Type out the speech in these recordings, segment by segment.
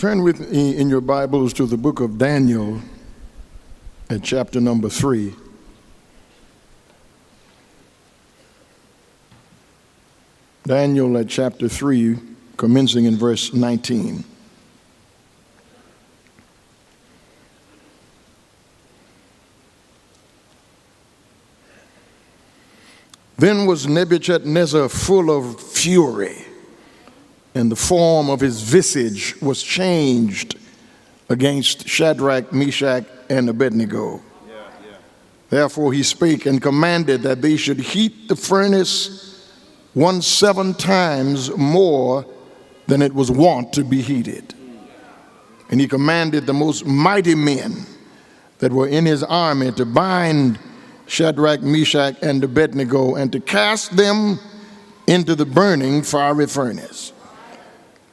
Turn with me in your Bibles to the book of Daniel at chapter number 3. Daniel at chapter 3, commencing in verse 19. Then was Nebuchadnezzar full of fury, and the form of his visage was changed against Shadrach, Meshach, and Abednego. Therefore he spake and commanded that they should heat the furnace 7 times more than it was wont to be heated. And he commanded the most mighty men that were in his army to bind Shadrach, Meshach, and Abednego, and to cast them into the burning fiery furnace.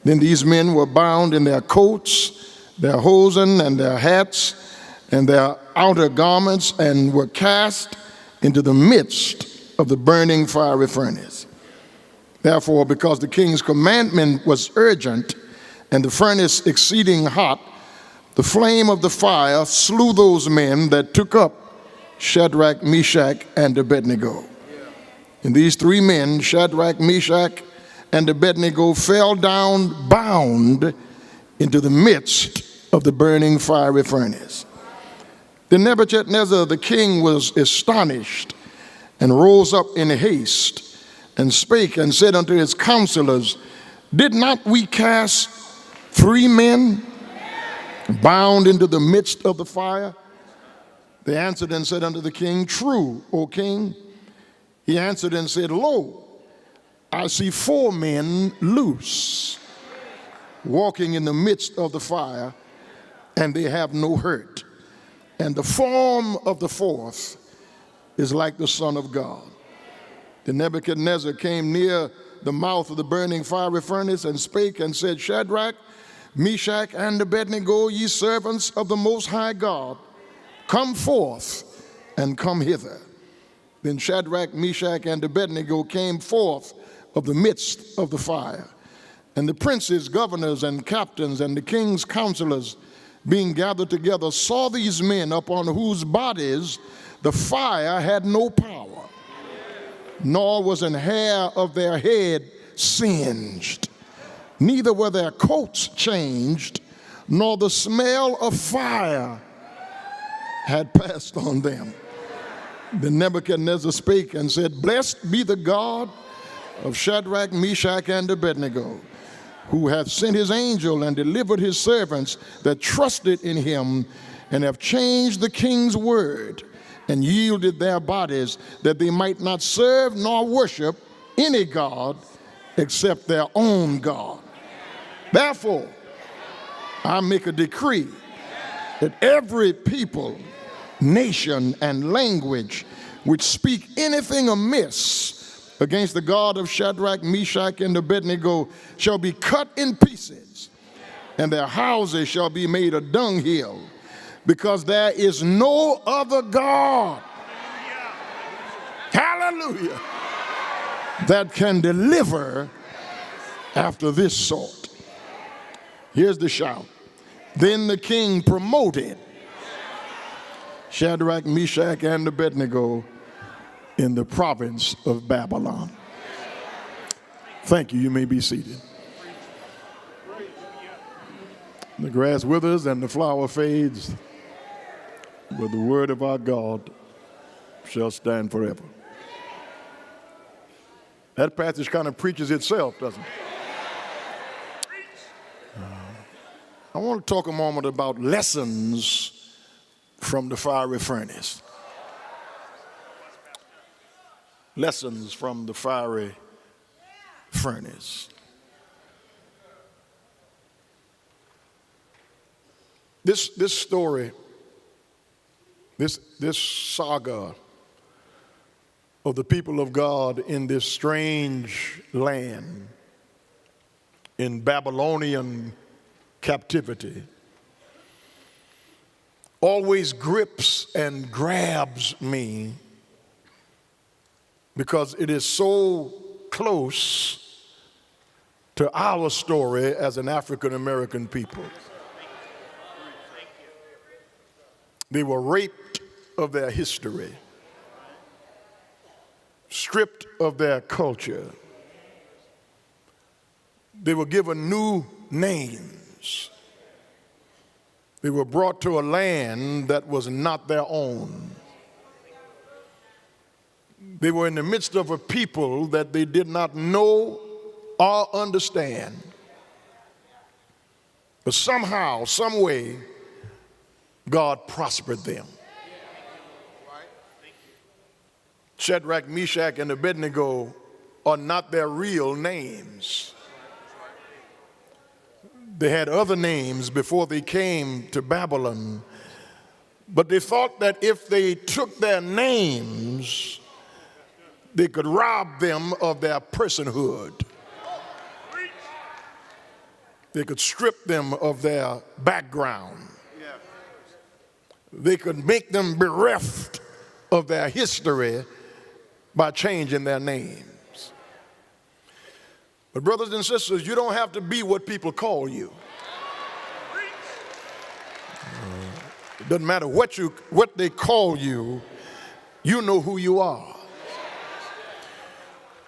Then these men were bound in their coats, their hosen, and their hats, and their outer garments, and were cast into the midst of the burning fiery furnace. Therefore, because the king's commandment was urgent, and the furnace exceeding hot, the flame of the fire slew those men that took up Shadrach, Meshach, and Abednego. And these 3 men, Shadrach, Meshach, and Abednego, fell down bound into the midst of the burning fiery furnace. Then Nebuchadnezzar the king was astonished, and rose up in haste, and spake and said unto his counselors, Did not we cast 3 men bound into the midst of the fire? They answered and said unto the king, True, O king. He answered and said, Lo, I see 4 men loose, walking in the midst of the fire, and they have no hurt. And the form of the 4th is like the Son of God. Then Nebuchadnezzar came near the mouth of the burning fiery furnace, and spake and said, Shadrach, Meshach, and Abednego, ye servants of the Most High God, come forth and come hither. Then Shadrach, Meshach, and Abednego came forth of the midst of the fire. And the princes, governors, and captains, and the king's counselors, being gathered together, saw these men upon whose bodies the fire had no power, nor was an hair of their head singed, neither were their coats changed, nor the smell of fire had passed on them. Then Nebuchadnezzar spake and said, Blessed be the God of Shadrach, Meshach, and Abednego, who hath sent his angel and delivered his servants that trusted in him, and have changed the king's word, and yielded their bodies, that they might not serve nor worship any god except their own God. Therefore, I make a decree that every people, nation, and language which speak anything amiss against the God of Shadrach, Meshach, and Abednego shall be cut in pieces, and their houses shall be made a dunghill, because there is no other God, hallelujah, that can deliver after this sort. Here's the shout. Then the king promoted Shadrach, Meshach, and Abednego in the province of Babylon. Thank you. You may be seated. The grass withers and the flower fades, but the word of our God shall stand forever. That passage kind of preaches itself, doesn't it? I want to talk a moment about lessons from the fiery furnace. Lessons from the fiery furnace. This story, this saga of the people of God in this strange land in Babylonian captivity always grips and grabs me because it is so close to our story as an African American people. They were raped of their history, stripped of their culture. They were given new names. They were brought to a land that was not their own. They were in the midst of a people that they did not know or understand. But somehow, some way, God prospered them. Shadrach, Meshach, and Abednego are not their real names. They had other names before they came to Babylon, but they thought that if they took their names, they could rob them of their personhood. They could strip them of their background. They could make them bereft of their history by changing their names. But brothers and sisters, you don't have to be what people call you. It doesn't matter what they call you, you know who you are.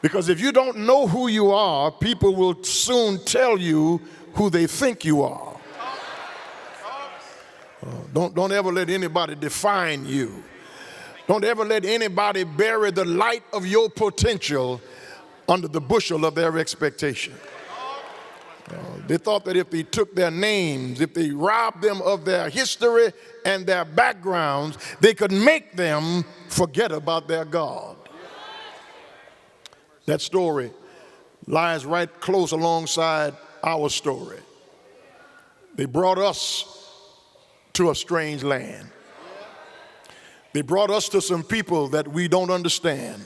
Because if you don't know who you are, people will soon tell you who they think you are. Don't ever let anybody define you. Don't ever let anybody bury the light of your potential under the bushel of their expectation. They thought that if they took their names, if they robbed them of their history and their backgrounds, they could make them forget about their God. That story lies right close alongside our story. They brought us to a strange land. They brought us to some people that we don't understand.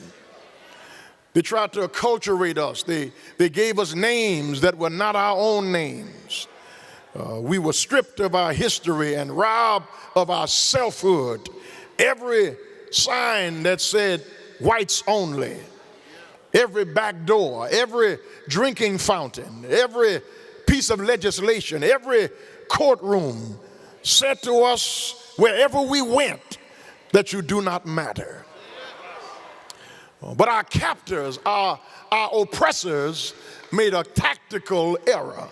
They tried to acculturate us. They gave us names that were not our own names. We were stripped of our history and robbed of our selfhood. Every sign that said whites only, every back door, every drinking fountain, every piece of legislation, every courtroom said to us wherever we went that you do not matter. But our captors, our oppressors made a tactical error.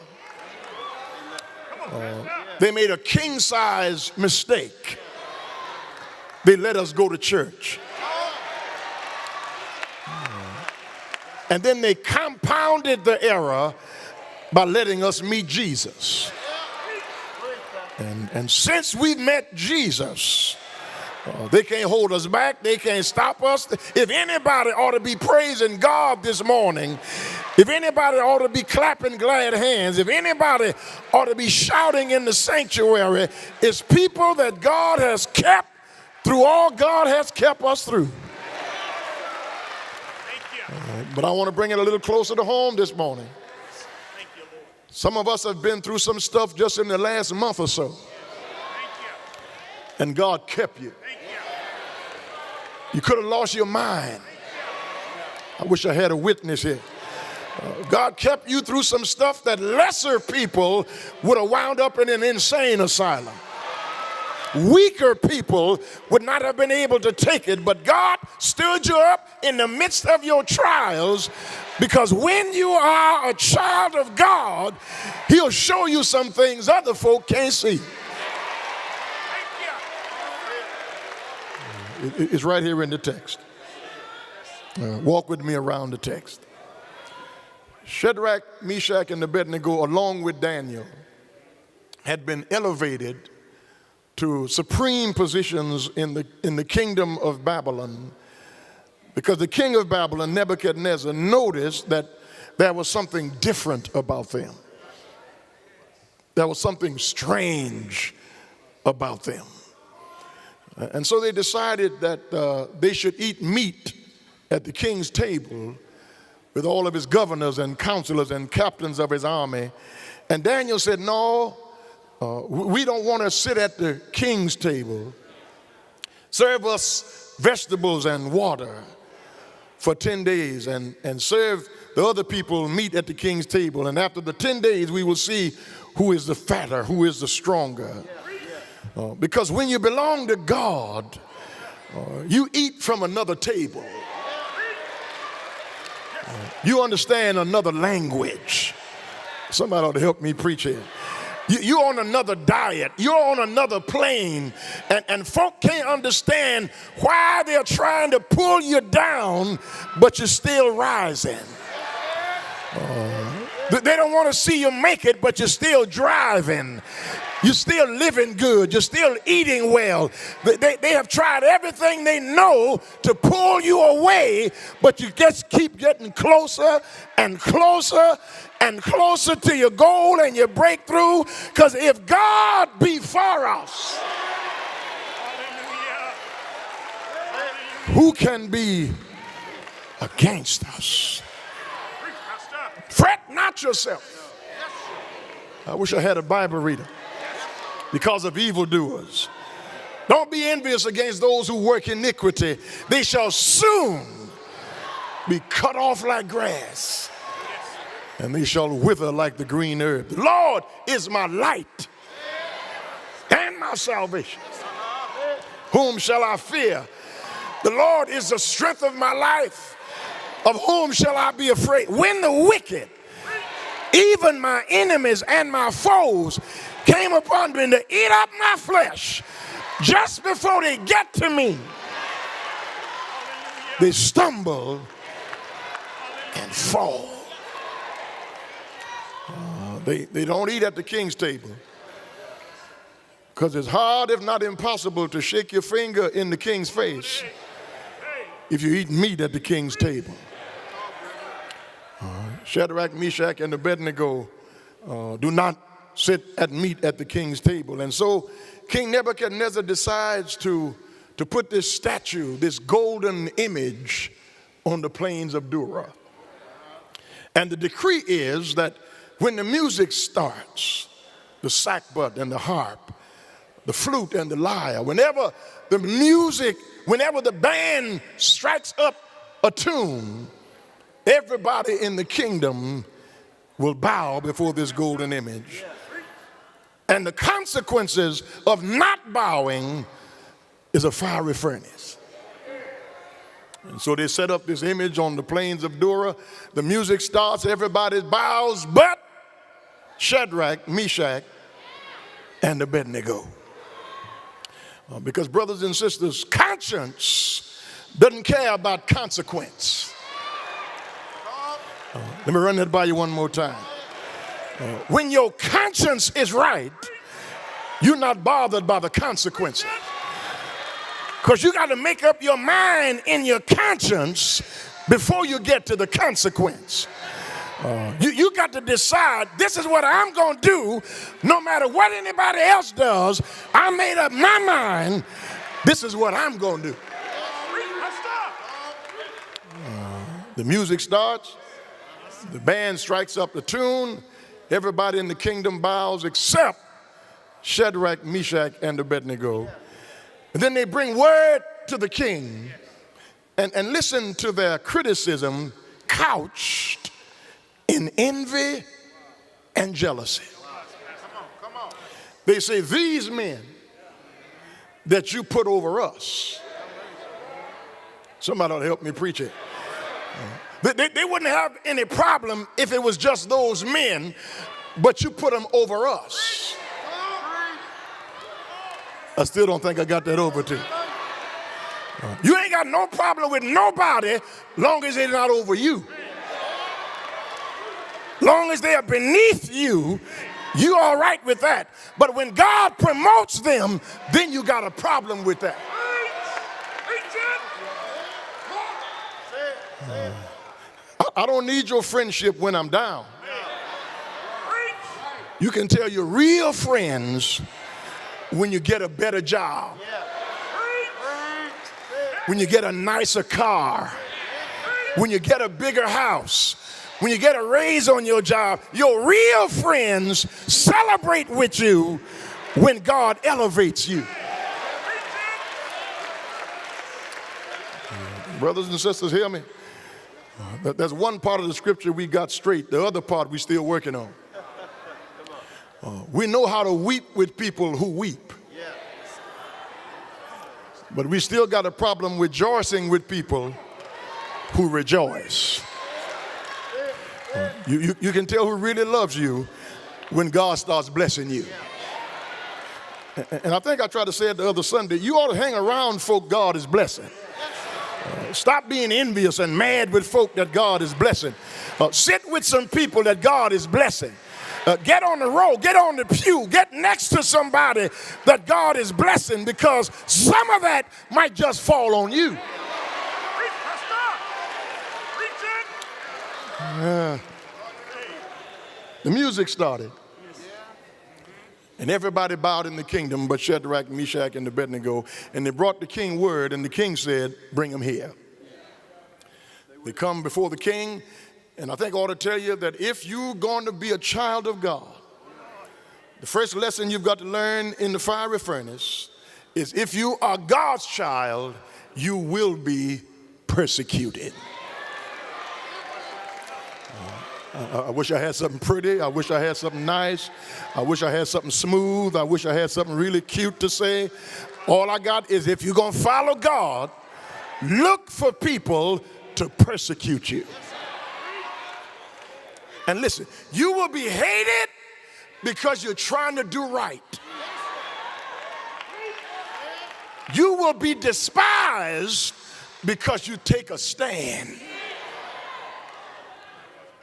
They made a king-size mistake. They let us go to church. And then they compounded the error by letting us meet Jesus. And since we met Jesus, they can't hold us back. They can't stop us. If anybody ought to be praising God this morning, if anybody ought to be clapping glad hands, if anybody ought to be shouting in the sanctuary, it's people that God has kept through all God has kept us through. But I want to bring it a little closer to home this morning. Some of us have been through some stuff just in the last month or so. And God kept you. You could have lost your mind. I wish I had a witness here. God kept you through some stuff that lesser people would have wound up in an insane asylum. Weaker people would not have been able to take it, but God stood you up in the midst of your trials, because when you are a child of God, He'll show you some things other folk can't see. It's right here in the text. Walk with me around the text. Shadrach, Meshach, and Abednego, along with Daniel, had been elevated to supreme positions in the kingdom of Babylon, because the king of Babylon, Nebuchadnezzar, noticed that there was something different about them. There was something strange about them. And so they decided that they should eat meat at the king's table with all of his governors and counselors and captains of his army. And Daniel said, no, we don't want to sit at the king's table. Serve us vegetables and water. for 10 days and serve the other people meat at the king's table. And after the 10 days, we will see who is the fatter, who is the stronger. Because when you belong to God, you eat from another table. You understand another language. Somebody ought to help me preach here. You're on another diet. You're on another plane. And folk can't understand why they're trying to pull you down, but you're still rising. They don't want to see you make it, but you're still driving. You're still living good. You're still eating well. They have tried everything they know to pull you away, but you just keep getting closer and closer and closer to your goal and your breakthrough. Because if God be for us, who can be against us? Fret not yourself. I wish I had a Bible reader. Because of evildoers. Don't be envious against those who work iniquity. They shall soon be cut off like grass, and they shall wither like the green herb. The Lord is my light and my salvation. Whom shall I fear? The Lord is the strength of my life. Of whom shall I be afraid? When the wicked, even my enemies and my foes, came upon me to eat up my flesh, just before they get to me, they stumble and fall. They don't eat at the king's table, because it's hard, if not impossible, to shake your finger in the king's face if you eat meat at the king's table. Shadrach, Meshach, and Abednego do not sit at meat at the king's table. And so King Nebuchadnezzar decides to put this statue, this golden image, on the plains of Dura. And the decree is that when the music starts, the sackbut and the harp, the flute and the lyre, whenever the band strikes up a tune, everybody in the kingdom will bow before this golden image. And the consequences of not bowing is a fiery furnace. And so they set up this image on the plains of Dura. The music starts, everybody bows, but Shadrach, Meshach, and Abednego. Because brothers and sisters, conscience doesn't care about consequence. Let me run that by you one more time. When your conscience is right, you're not bothered by the consequences. Because you got to make up your mind in your conscience before you get to the consequence. You got to decide, this is what I'm going to do, no matter what anybody else does. I made up my mind, this is what I'm going to do. The music starts, the band strikes up the tune, everybody in the kingdom bows except Shadrach, Meshach, and Abednego. And then they bring word to the king and listen to their criticism couched in envy and jealousy. They say, these men that you put over us. Somebody ought to help me preach it. They wouldn't have any problem if it was just those men, but you put them over us. I still don't think I got that over to you. You ain't got no problem with nobody long as they're not over you. Long as they are beneath you, you all right with that. But when God promotes them, then you got a problem with that. I don't need your friendship when I'm down. You can tell your real friends when you get a better job, when you get a nicer car, when you get a bigger house, when you get a raise on your job. Your real friends celebrate with you when God elevates you. Brothers and sisters, hear me. That's one part of the scripture we got straight. The other part we still working on. We know how to weep with people who weep. But we still got a problem rejoicing with people who rejoice. You can tell who really loves you when God starts blessing you. And I think I tried to say it the other Sunday, you ought to hang around folk God is blessing. Stop being envious and mad with folk that God is blessing. Sit with some people that God is blessing. Get on the road, get on the pew, get next to somebody that God is blessing, because some of that might just fall on you. The music started. And everybody bowed in the kingdom but Shadrach, Meshach, and Abednego. And they brought the king word, and the king said, bring him here. They come before the king, and I think I ought to tell you that if you're going to be a child of God, the first lesson you've got to learn in the fiery furnace is if you are God's child, you will be persecuted. I wish I had something pretty. I wish I had something nice. I wish I had something smooth. I wish I had something really cute to say. All I got is if you're going to follow God, look for people to persecute you. And listen, you will be hated because you're trying to do right. You will be despised because you take a stand.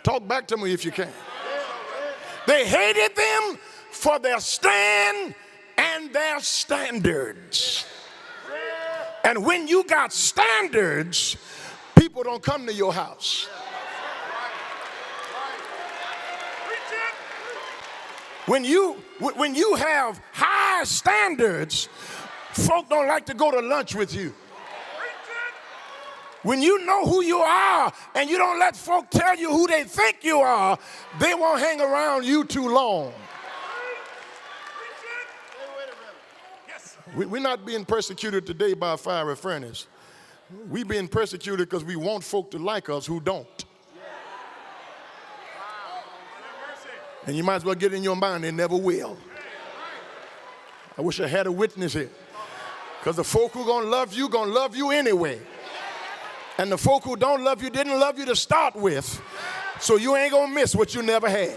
Talk back to me if you can. They hated them for their stand and their standards. And when you got standards, people don't come to your house. When you have high standards, folk don't like to go to lunch with you. When you know who you are and you don't let folk tell you who they think you are, they won't hang around you too long. We're not being persecuted today by a fiery furnace. We're being persecuted because we want folk to like us who don't. And you might as well get in your mind, they never will. I wish I had a witness here. Because the folk who are going to love you anyway. And the folk who don't love you didn't love you to start with, so you ain't gonna miss what you never had.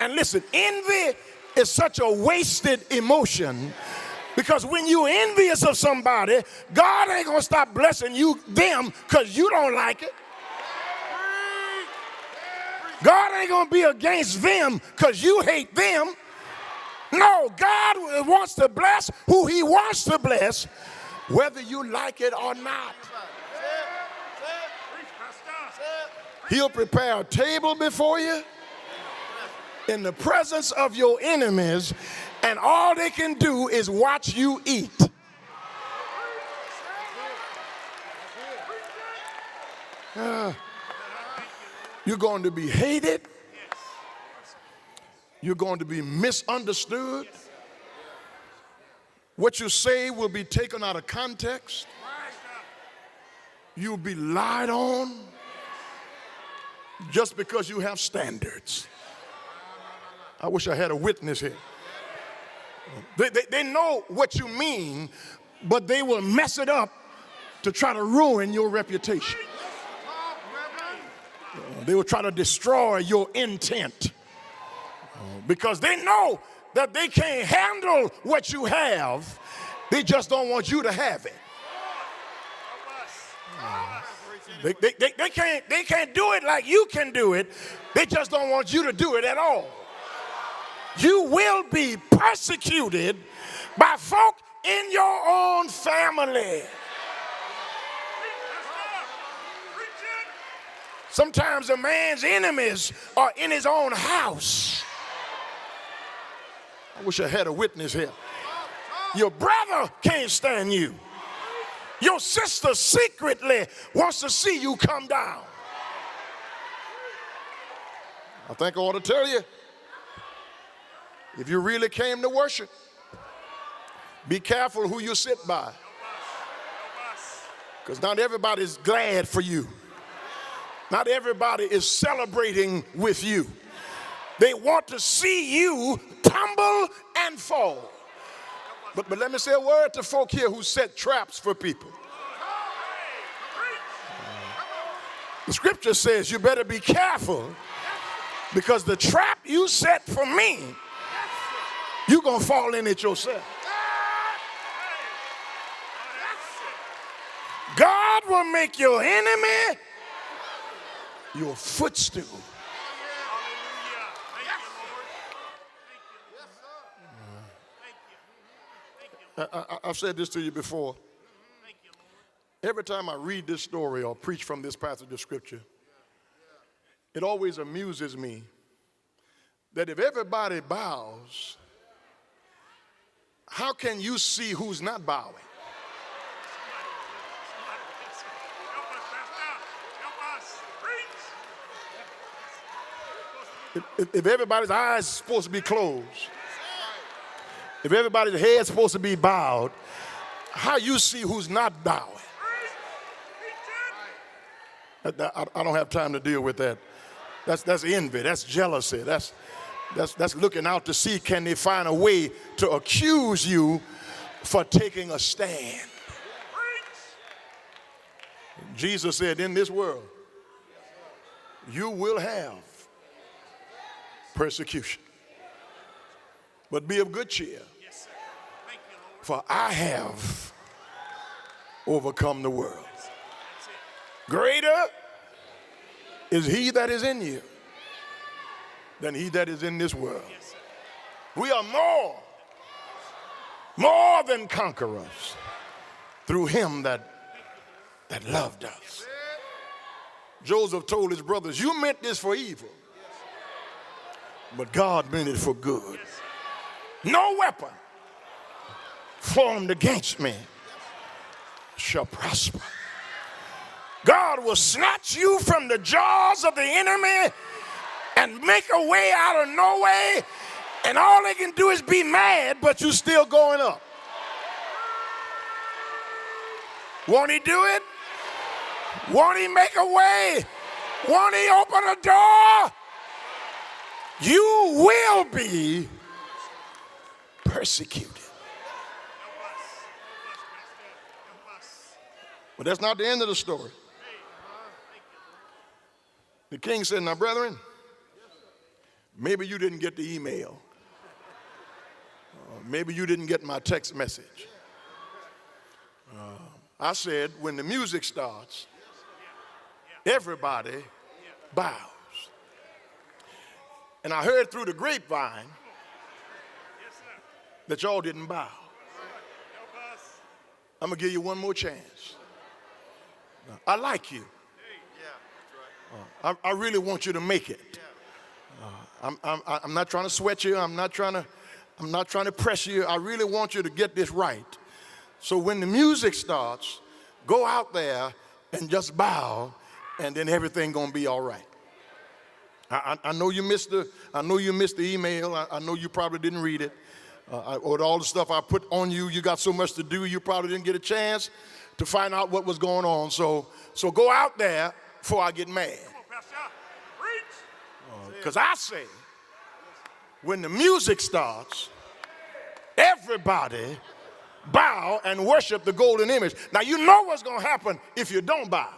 And listen, envy is such a wasted emotion, because when you're envious of somebody, God ain't gonna stop blessing them because you don't like it. God ain't gonna be against them because you hate them. No, God wants to bless who he wants to bless, whether you like it or not. He'll prepare a table before you in the presence of your enemies, and all they can do is watch you eat. You're going to be hated. You're going to be misunderstood. What you say will be taken out of context. You'll be lied on just because you have standards. I wish I had a witness here. They know what you mean, but they will mess it up to try to ruin your reputation. They will try to destroy your intent because they know that they can't handle what you have. They just don't want you to have it. They can't do it like you can do it. They just don't want you to do it at all. You will be persecuted by folk in your own family. Sometimes a man's enemies are in his own house. I wish I had a witness here. Your brother can't stand you. Your sister secretly wants to see you come down. I think I ought to tell you, if you really came to worship, be careful who you sit by. Because not everybody's glad for you. Not everybody is celebrating with you. They want to see you tumble and fall. But let me say a word to folk here who set traps for people. The scripture says you better be careful, because the trap you set for me, you're going to fall in it yourself. God will make your enemy your footstool. I've said this to you before. Every time I read this story or preach from this passage of scripture, it always amuses me that if everybody bows, how can you see who's not bowing? If everybody's eyes are supposed to be closed, if everybody's head is supposed to be bowed, how you see who's not bowing? I don't have time to deal with that. That's envy. That's jealousy. That's looking out to see, can they find a way to accuse you for taking a stand? Jesus said, in this world, you will have persecution. But be of good cheer, for I have overcome the world. Greater is he that is in you than he that is in this world. We are more than conquerors through him that loved us. Joseph told his brothers, you meant this for evil, but God meant it for good. No weapon formed against me shall prosper. God will snatch you from the jaws of the enemy and make a way out of no way, and all they can do is be mad, but you still going up. Won't he do it? Won't he make a way? Won't he open a door? You will be persecuted. But that's not the end of the story. The king said, now, brethren, maybe you didn't get the email. Maybe you didn't get my text message. I said, when the music starts, everybody bows. And I heard through the grapevine that y'all didn't bow. I'm going to give you one more chance. I like you. I really want you to make it. I'm not trying to sweat you. I'm not trying to press you. I really want you to get this right. So when the music starts, go out there and just bow, and then everything gonna be all right. I know you missed the email. I know you probably didn't read it. Or all the stuff I put on you, you got so much to do, you probably didn't get a chance to find out what was going on. So go out there before I get mad. Because I say, when the music starts, everybody bow and worship the golden image. Now you know what's going to happen if you don't bow.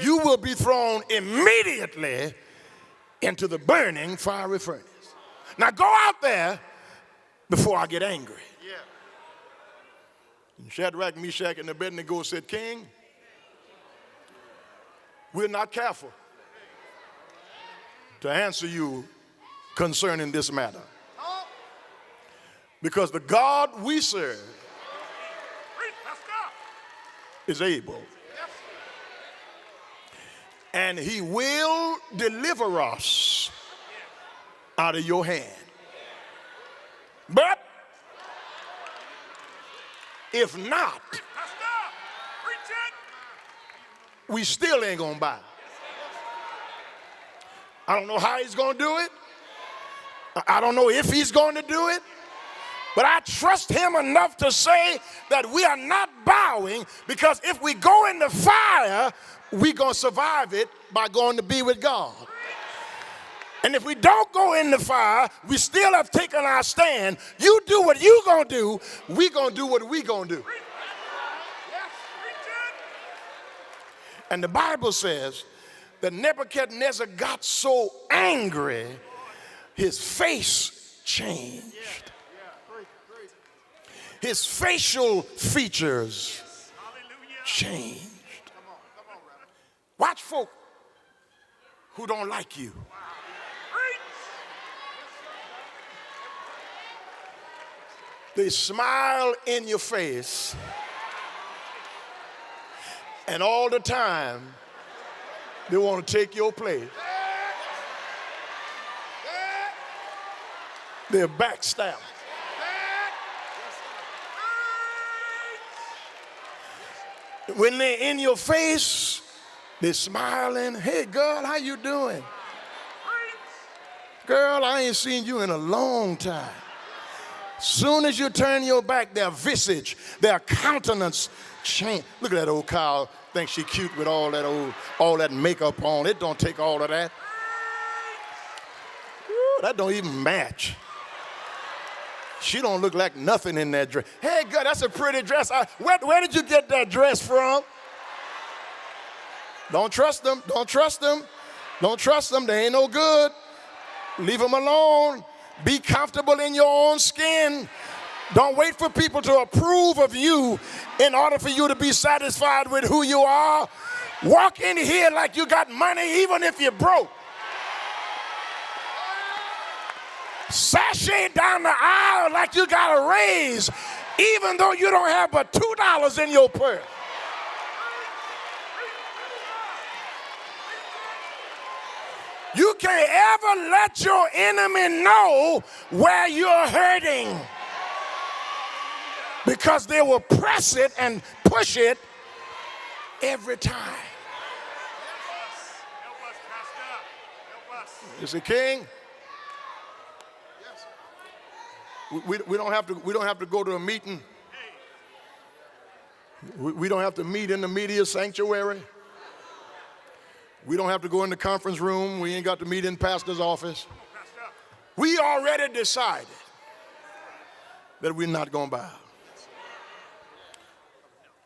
You will be thrown immediately into the burning fiery furnace. Now go out there before I get angry. And Shadrach, Meshach, and Abednego said, King, we're not careful to answer you concerning this matter. Because the God we serve is able. And he will deliver us out of your hand. But if not, we still ain't gonna bow. I don't know how he's gonna do it. I don't know if he's going to do it. But I trust him enough to say that we are not bowing, because if we go in the fire, we're going to survive it by going to be with God. And if we don't go in the fire, we still have taken our stand. You do what you going to do, we going to do what we going to do. And the Bible says that Nebuchadnezzar got so angry, his face changed. His facial features changed. Watch folk who don't like you. They smile in your face, and all the time they want to take your place. They're backstabbing. When they're in your face, they're smiling. Hey, girl, how you doing? Girl, I ain't seen you in a long time. Soon as you turn your back, their visage, their countenance change. Look at that old cow. Think she cute with all that makeup on. It don't take all of that. Ooh, that don't even match. She don't look like nothing in that dress. Hey, girl, that's a pretty dress. Where did you get that dress from? Don't trust them. Don't trust them. Don't trust them. They ain't no good. Leave them alone. Be comfortable in your own skin. Don't wait for people to approve of you in order for you to be satisfied with who you are. Walk in here like you got money, even if you're broke. Sashay down the aisle like you got a raise, even though you don't have but $2 in your purse. You can't ever let your enemy know where you're hurting, because they will press it and push it every time. You see, King, we don't have to go to a meeting. We don't have to meet in the media sanctuary. We don't have to go in the conference room. We ain't got to meet in pastor's office. We already decided that we're not going to bow.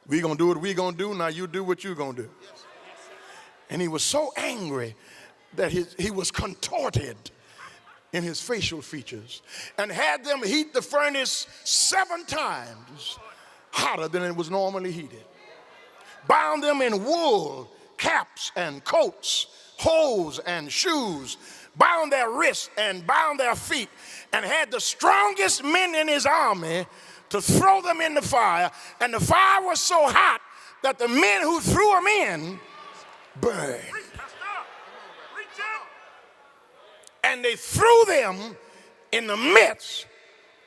We're going to do what we're going to do. Now you do what you're going to do. And he was so angry that he was contorted in his facial features, and had them heat the furnace 7 times hotter than it was normally heated. Bound them in wool, caps and coats, hose and shoes, bound their wrists and bound their feet, and had the strongest men in his army to throw them in the fire. And the fire was so hot that the men who threw them in burned. And they threw them in the midst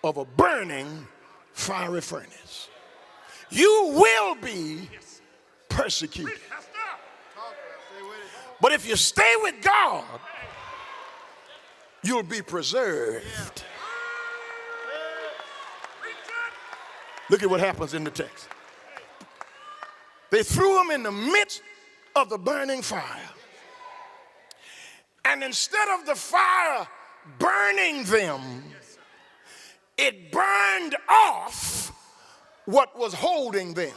of a burning fiery furnace. You will be persecuted. But if you stay with God, you'll be preserved. Look at what happens in the text. They threw him in the midst of the burning fire. And instead of the fire burning them, it burned off what was holding them.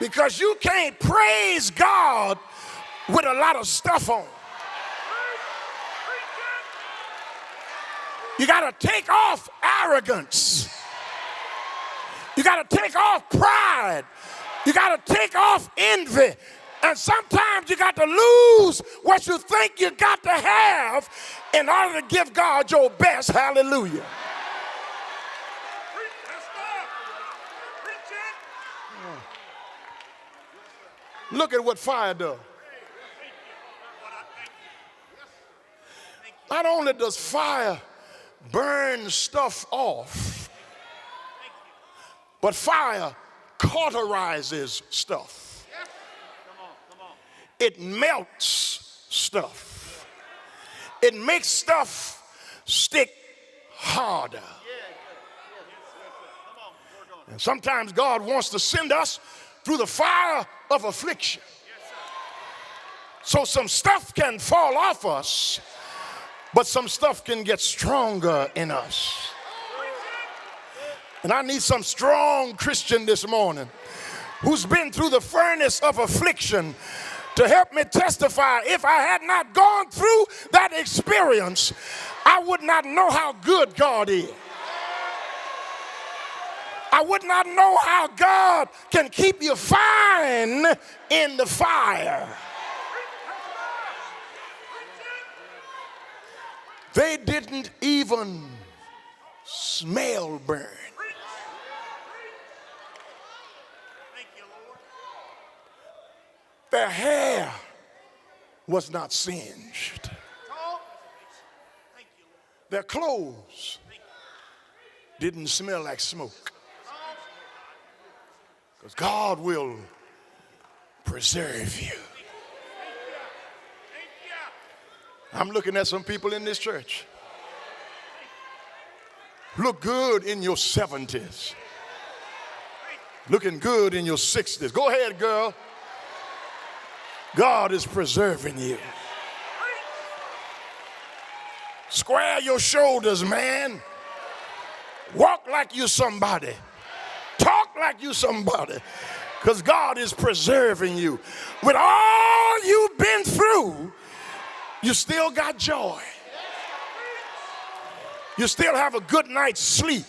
Because you can't praise God with a lot of stuff on. You got to take off arrogance. You got to take off pride. You got to take off envy. And sometimes you got to lose what you think you got to have in order to give God your best. Hallelujah. Look at what fire does. Not only does fire burn stuff off, but fire cauterizes stuff. It melts stuff. It makes stuff stick harder. And sometimes God wants to send us through the fire of affliction, so some stuff can fall off us, but some stuff can get stronger in us. And I need some strong Christian this morning who's been through the furnace of affliction to help me testify. If I had not gone through that experience, I would not know how good God is. I would not know how God can keep you fine in the fire. They didn't even smell burn. Their hair was not singed. Their clothes didn't smell like smoke. Because God will preserve you. I'm looking at some people in this church. Look good in your 70s. Looking good in your 60s. Go ahead, girl. God is preserving you. Square your shoulders, man. Walk like you somebody. Talk like you somebody. Because God is preserving you. With all you've been through, you still got joy. You still have a good night's sleep.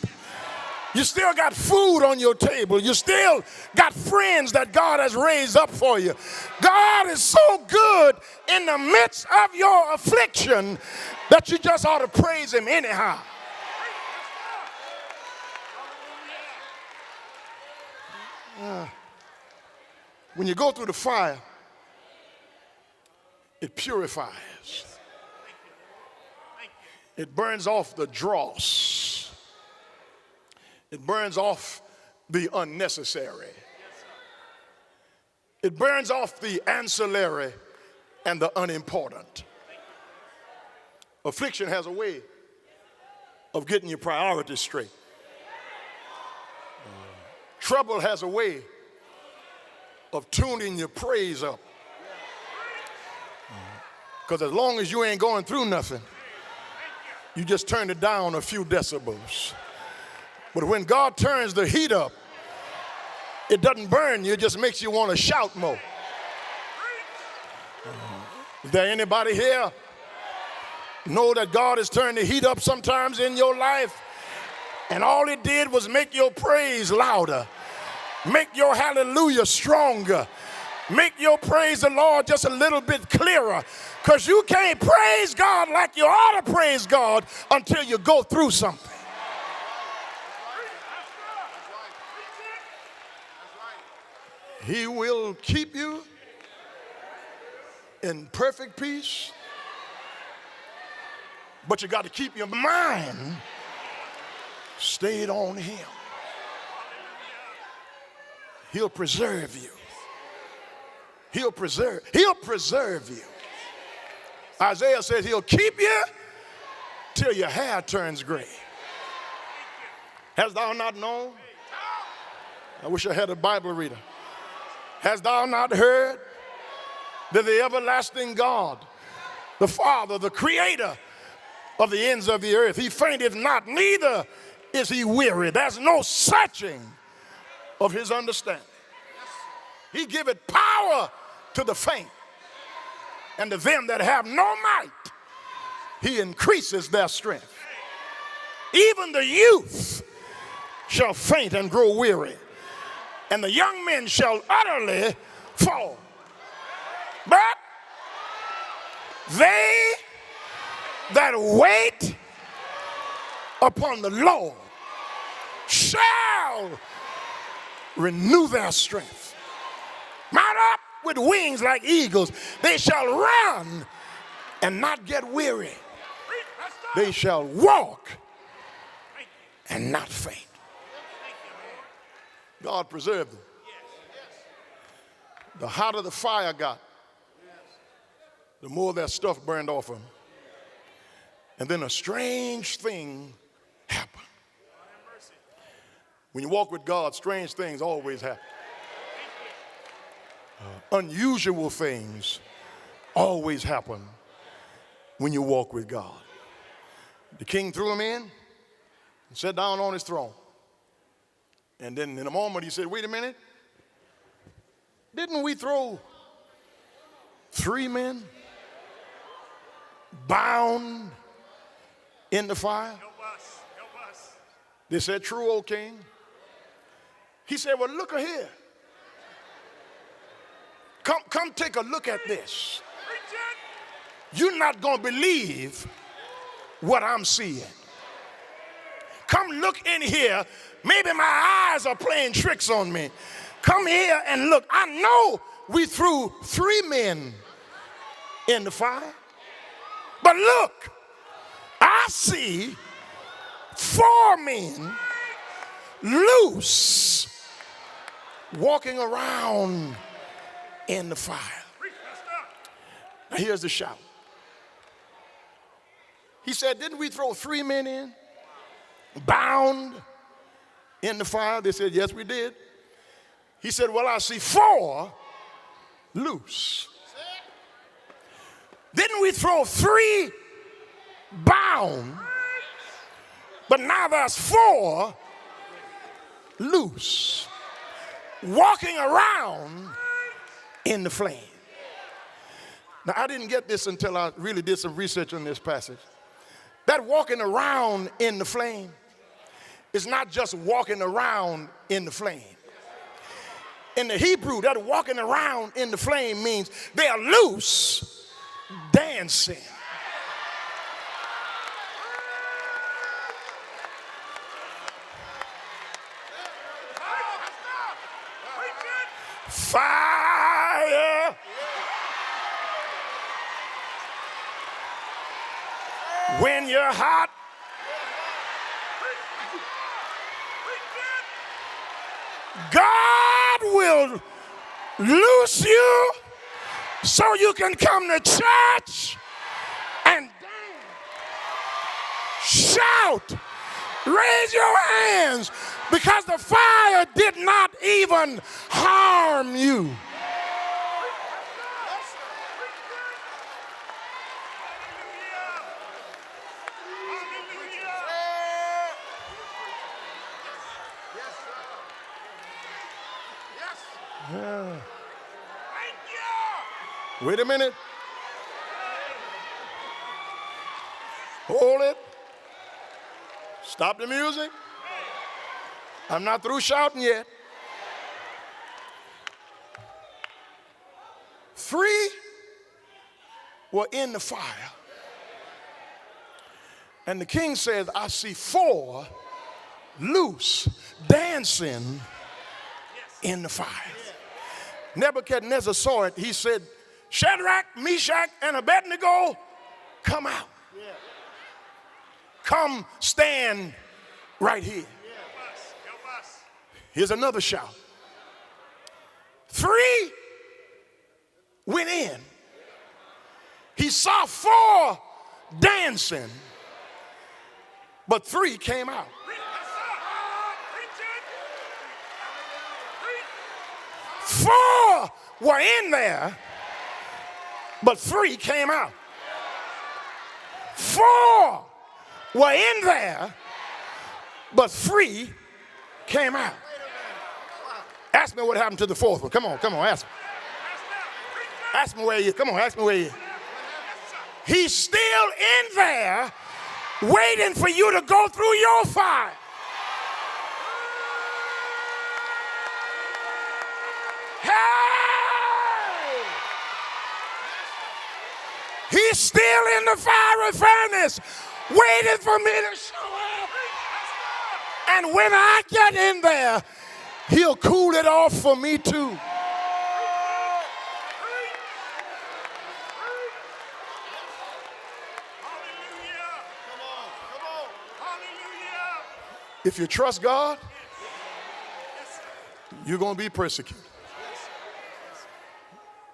You still got food on your table. You still got friends that God has raised up for you. God is so good in the midst of your affliction that you just ought to praise him anyhow. When you go through the fire, it purifies. It burns off the dross. It burns off the unnecessary. It burns off the ancillary and the unimportant. Affliction has a way of getting your priorities straight. Trouble has a way of tuning your praise up. Because as long as you ain't going through nothing, you just turn it down a few decibels. But when God turns the heat up, it doesn't burn you, it just makes you want to shout more. Is there anybody here know that God has turned the heat up sometimes in your life, and all it did was make your praise louder, make your hallelujah stronger, make your praise the Lord just a little bit clearer? Because you can't praise God like you ought to praise God until you go through something. He will keep you in perfect peace, but you got to keep your mind stayed on him. He'll preserve you. He'll preserve you. Isaiah says he'll keep you till your hair turns gray. Hast thou not known? I wish I had a Bible reader. Hast thou not heard that the everlasting God, the Father, the Creator of the ends of the earth, he fainteth not, neither is he weary. There's no searching of his understanding. He giveth power to the faint, and to them that have no might, he increases their strength. Even the youth shall faint and grow weary, and the young men shall utterly fall. But they that wait upon the Lord shall renew their strength. Mount up with wings like eagles. They shall run and not get weary. They shall walk and not faint. God preserved them. The hotter the fire got, the more that stuff burned off them. And then a strange thing happened. When you walk with God, strange things always happen. Unusual things always happen when you walk with God. The king threw him in and sat down on his throne. And then in a moment he said, wait a minute. Didn't we throw 3 men bound in the fire? Help us. They said, true, O king. He said, well, look here. Come take a look at this. You're not going to believe what I'm seeing. Come look in here. Maybe my eyes are playing tricks on me. Come here and look. I know we threw 3 men in the fire. But look, I see 4 men loose walking around in the fire. Now here's the shout. He said, didn't we throw 3 men in, bound in the fire? They said, yes, we did. He said, well, I see 4 loose. Didn't we throw 3 bound? But now there's 4 loose, walking around in the flame. Now, I didn't get this until I really did some research on this passage. That walking around in the flame is not just walking around in the flame. In the Hebrew, that walking around in the flame means they are loose dancing. Fire. When you're hot, God will loose you so you can come to church and dance, shout, raise your hands, because the fire did not even harm you. Wait a minute. Hold it. Stop the music. I'm not through shouting yet. 3 were in the fire. And the king says, I see 4 loose, dancing in the fire. Nebuchadnezzar saw it. He said, Shadrach, Meshach, and Abednego, come out. Come stand right here. Help us. Here's another shout. 3 went in. He saw 4 dancing, but 3 came out. 4 were in there, but 3 came out. 4 were in there, but 3 came out. Ask me what happened to the 4th one. Come on, ask me. Ask me where he is. Come on, ask me where he is. He's still in there waiting for you to go through your fire. Hey! He's still in the fiery furnace waiting for me to show up. And when I get in there, he'll cool it off for me too. If you trust God, you're going to be persecuted.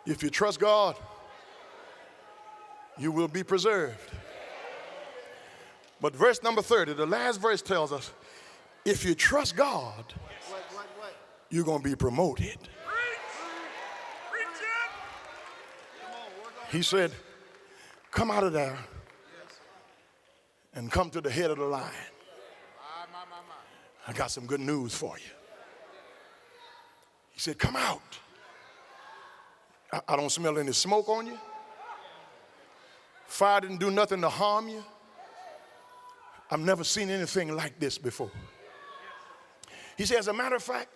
If you trust God, you will be preserved. But verse number 30, the last verse tells us, if you trust God, you're going to be promoted. He said, come out of there and come to the head of the line. I got some good news for you. He said, come out. I don't smell any smoke on you. Fire didn't do nothing to harm you. I've never seen anything like this before. He said, as a matter of fact,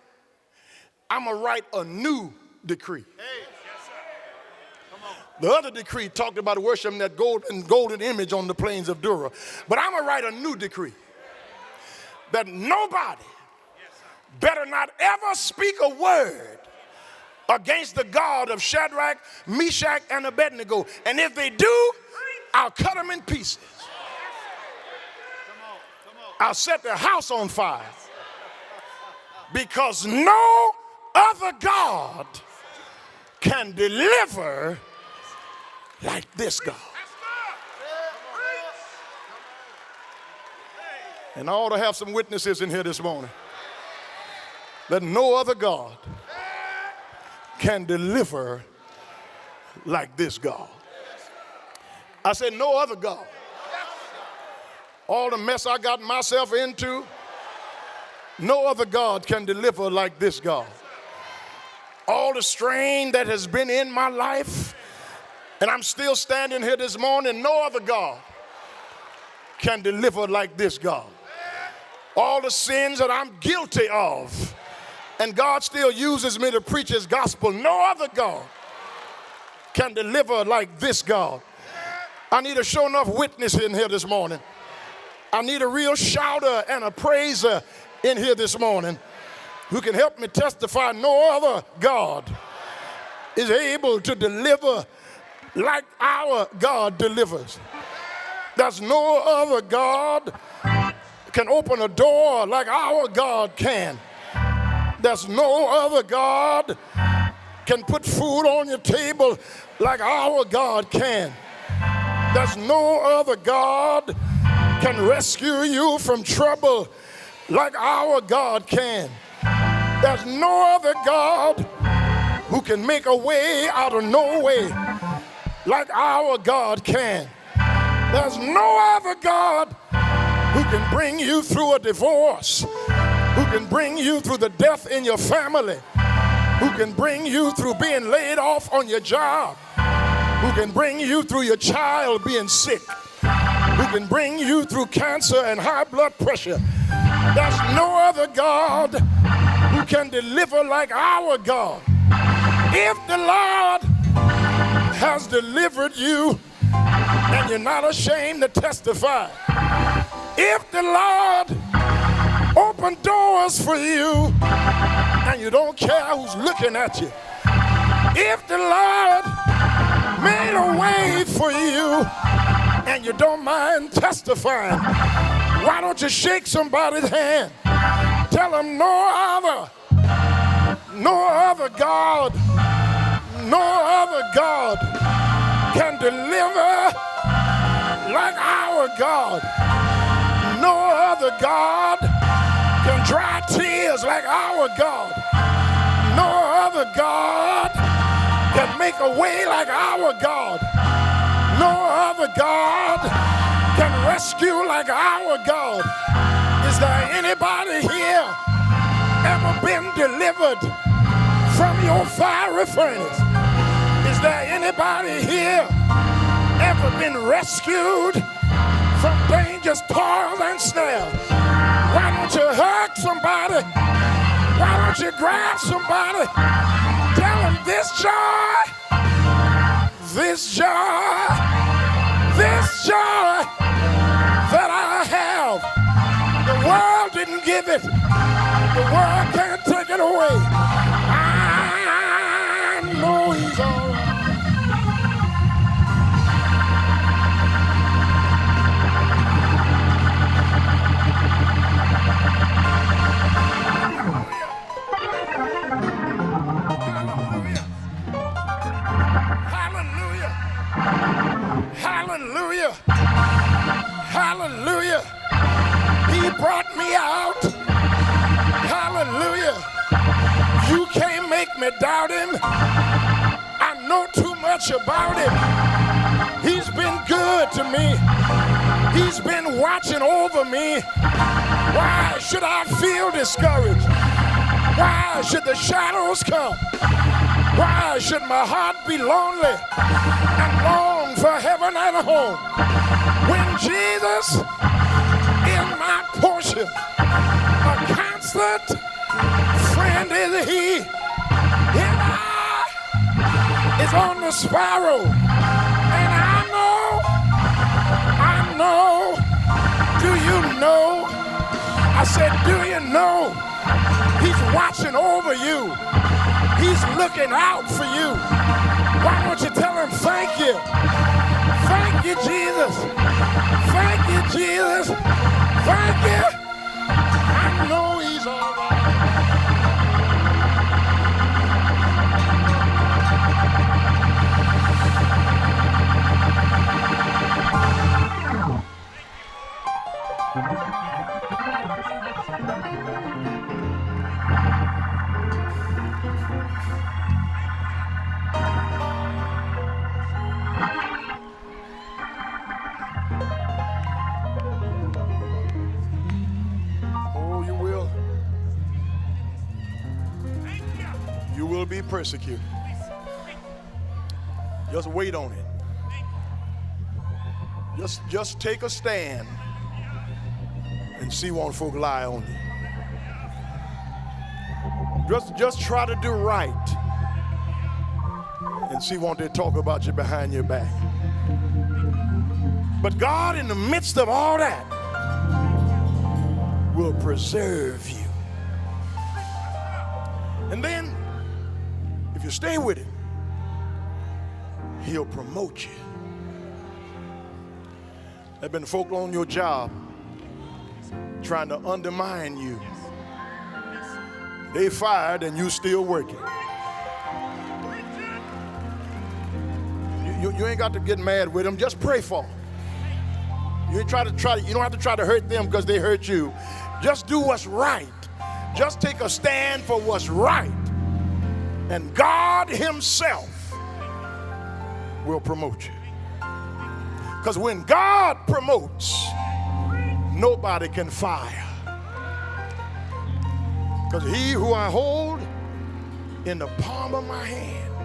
I'm going to write a new decree. The other decree talked about worshiping that golden image on the plains of Dura. But I'm going to write a new decree that nobody better not ever speak a word against the God of Shadrach, Meshach, and Abednego. And if they do, I'll cut them in pieces. I'll set their house on fire. Because no other God can deliver like this God. And I ought to have some witnesses in here this morning that no other God can deliver like this God. I said no other God. All the mess I got myself into, no other God can deliver like this God. All the strain that has been in my life, and I'm still standing here this morning, no other God can deliver like this God. All the sins that I'm guilty of, and God still uses me to preach his gospel, no other God can deliver like this God. I need a sure enough witness in here this morning. I need a real shouter and a praiser in here this morning who can help me testify no other God is able to deliver like our God delivers. There's no other God can open a door like our God can. There's no other God can put food on your table like our God can. There's no other God can rescue you from trouble like our God can. There's no other God who can make a way out of no way like our God can. There's no other God who can bring you through a divorce, who can bring you through the death in your family, who can bring you through being laid off on your job, who can bring you through your child being sick, who can bring you through cancer and high blood pressure. There's no other God who can deliver like our God. If the Lord has delivered you and you're not ashamed to testify, if the Lord opened doors for you and you don't care who's looking at you, if the Lord made a way for you and you don't mind testifying, why don't you shake somebody's hand? Tell them no other God, no other God can deliver like our God. No other God can dry tears like our God. No other God can make a way like our God. No other God can rescue like our God. Is there anybody here ever been delivered from your fiery furnace? Is there anybody here ever been rescued from dangers, toils, and snares? Why don't you hug somebody? Why don't you grab somebody? Tell them this joy that I have, the world didn't give it. The world can't take it away. I know he's all right. Hallelujah. Hallelujah. me doubt him. I know too much about him. He's been good to me. He's been watching over me. Why should I feel discouraged? Why should the shadows come? Why should my heart be lonely and long for heaven and home? When Jesus is my portion, a constant friend is he. His eye is on the sparrow, and I know, do you know? I said, do you know? He's watching over you. He's looking out for you. Why don't you tell him thank you? Thank you, Jesus. Thank you, Jesus. Thank you. I know he's all right. Oh, you will. You will be persecuted. Just wait on it. Just take a stand and see won't folk lie on you. Just try to do right and see won't they talk about you behind your back. But God, in the midst of all that, will preserve you. And then, if you stay with it, he'll promote you. There have been folk on your job trying to undermine you. They fired and you still working. You ain't got to get mad with them. Just pray for them. You don't have to try to hurt them because they hurt you. Just do what's right. Just take a stand for what's right. And God himself will promote you. Because when God promotes, nobody can fire. Because he who I hold in the palm of my hand